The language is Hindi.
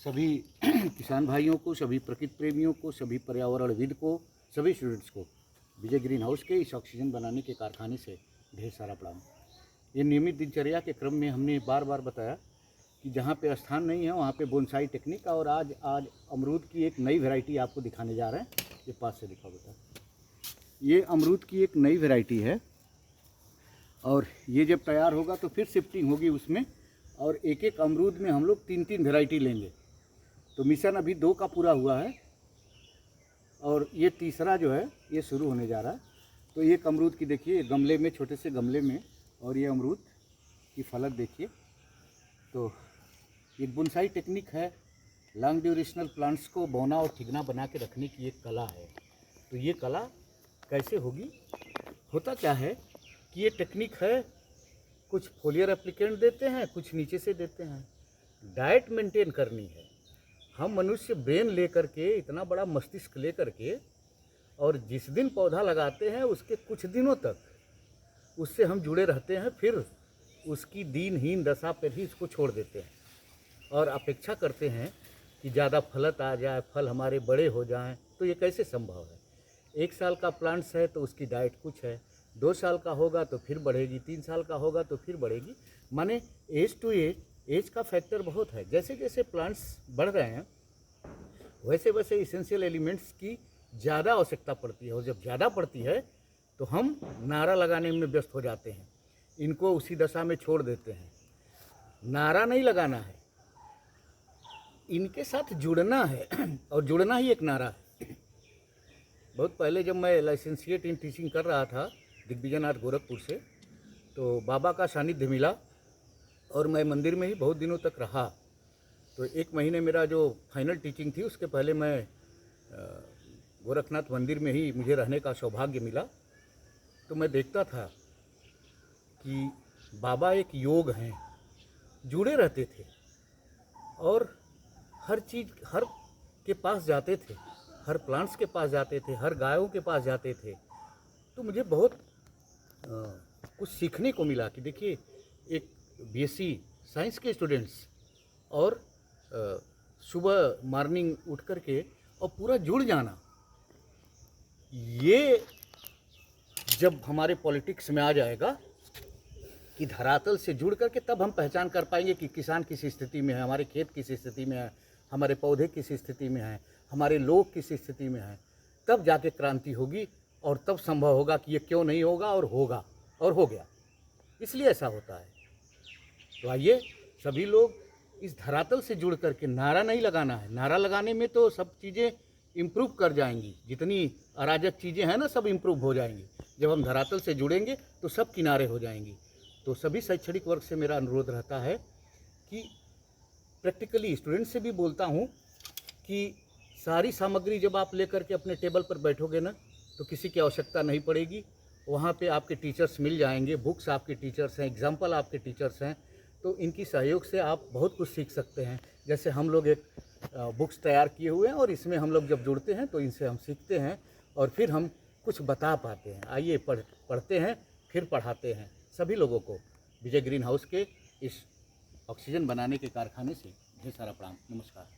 सभी किसान भाइयों को, सभी प्रकृति प्रेमियों को, सभी पर्यावरणविद को, सभी स्टूडेंट्स को विजय ग्रीन हाउस के इस ऑक्सीजन बनाने के कारखाने से ढेर सारा प्रणाम। ये नियमित दिनचर्या के क्रम में हमने बार बार बताया कि जहाँ पे स्थान नहीं है वहाँ पे बोनसाई टेक्निक, और आज अमरूद की एक नई वैरायटी आपको दिखाने जा रहे हैं। ये पास से दिखाओ बेटा। ये अमरूद की एक नई वैरायटी है और ये जब तैयार होगा तो फिर शिफ्टिंग होगी उसमें, और एक एक अमरूद में हम लोग 3-3 वैरायटी लेंगे। तो मिशन अभी 2 का पूरा हुआ है और ये तीसरा जो है ये शुरू होने जा रहा है। तो एक अमरूद की देखिए गमले में, छोटे से गमले में, और ये अमरूद की फलक देखिए। तो ये बोनसाई टेक्निक है, लॉन्ग ड्यूरेशनल प्लांट्स को बौना और ठिगना बना के रखने की एक कला है। तो ये कला कैसे होगी? होता क्या है कि ये टेक्निक है, कुछ फोलियर एप्लीकेंट देते हैं, कुछ नीचे से देते हैं। डाइट मेंटेन करनी है। हम मनुष्य ब्रेन लेकर के, इतना बड़ा मस्तिष्क लेकर के, और जिस दिन पौधा लगाते हैं उसके कुछ दिनों तक उससे हम जुड़े रहते हैं, फिर उसकी दीनहीन दशा पर ही इसको छोड़ देते हैं और अपेक्षा करते हैं कि ज़्यादा फलत आ जाए, फल हमारे बड़े हो जाएं। तो ये कैसे संभव है? 1 साल का प्लांट्स है तो उसकी डाइट कुछ है, 2 साल का होगा तो फिर बढ़ेगी, 3 साल का होगा तो फिर बढ़ेगी। माने एज टू एज का फैक्टर बहुत है। जैसे जैसे प्लांट्स बढ़ रहे हैं वैसे वैसे इसेंशियल एलिमेंट्स की ज़्यादा आवश्यकता पड़ती है, और जब ज़्यादा पड़ती है तो हम नारा लगाने में व्यस्त हो जाते हैं, इनको उसी दशा में छोड़ देते हैं। नारा नहीं लगाना है, इनके साथ जुड़ना है, और जुड़ना ही एक नारा है। बहुत पहले जब मैं लाइसेंसिएट इन टीचिंग कर रहा था दिग्विजयनाथ गोरखपुर से, तो बाबा का सानिध्य मिला और मैं मंदिर में ही बहुत दिनों तक रहा। तो 1 महीने मेरा जो फाइनल टीचिंग थी उसके पहले मैं गोरखनाथ मंदिर में ही मुझे रहने का सौभाग्य मिला। तो मैं देखता था कि बाबा एक योग हैं, जुड़े रहते थे और हर चीज़, हर के पास जाते थे, हर प्लांट्स के पास जाते थे, हर गायों के पास जाते थे। तो मुझे बहुत कुछ सीखने को मिला कि देखिए एक बीएससी साइंस के स्टूडेंट्स और सुबह मॉर्निंग उठ कर के और पूरा जुड़ जाना, ये जब हमारे पॉलिटिक्स में आ जाएगा कि धरातल से जुड़ करके, तब हम पहचान कर पाएंगे कि किसान किस स्थिति में है, हमारे खेत किस स्थिति में है, हमारे पौधे किस स्थिति में हैं, हमारे लोग किस स्थिति में हैं। तब जाके क्रांति होगी और तब संभव होगा कि ये क्यों नहीं होगा, और होगा और हो गया। इसलिए ऐसा होता है। तो आइए सभी लोग इस धरातल से जुड़ करके, नारा नहीं लगाना है। नारा लगाने में तो सब चीज़ें इम्प्रूव कर जाएंगी, जितनी अराजक चीज़ें हैं ना सब इम्प्रूव हो जाएंगी। जब हम धरातल से जुड़ेंगे तो सब किनारे हो जाएंगी। तो सभी शैक्षणिक वर्ग से मेरा अनुरोध रहता है कि प्रैक्टिकली स्टूडेंट से भी बोलता हूँ कि सारी सामग्री जब आप लेकर के अपने टेबल पर बैठोगे ना तो किसी की आवश्यकता नहीं पड़ेगी। वहाँ पे आपके टीचर्स मिल जाएंगे, बुक्स आपके टीचर्स हैं, एग्जाम्पल आपके टीचर्स हैं। तो इनकी सहयोग से आप बहुत कुछ सीख सकते हैं। जैसे हम लोग एक बुक्स तैयार किए हुए हैं और इसमें हम लोग जब जुड़ते हैं तो इनसे हम सीखते हैं और फिर हम कुछ बता पाते हैं। आइए पढ़ते हैं, फिर पढ़ाते हैं। सभी लोगों को विजय ग्रीन हाउस के इस ऑक्सीजन बनाने के कारखाने से ढेर सारा प्रणाम। नमस्कार।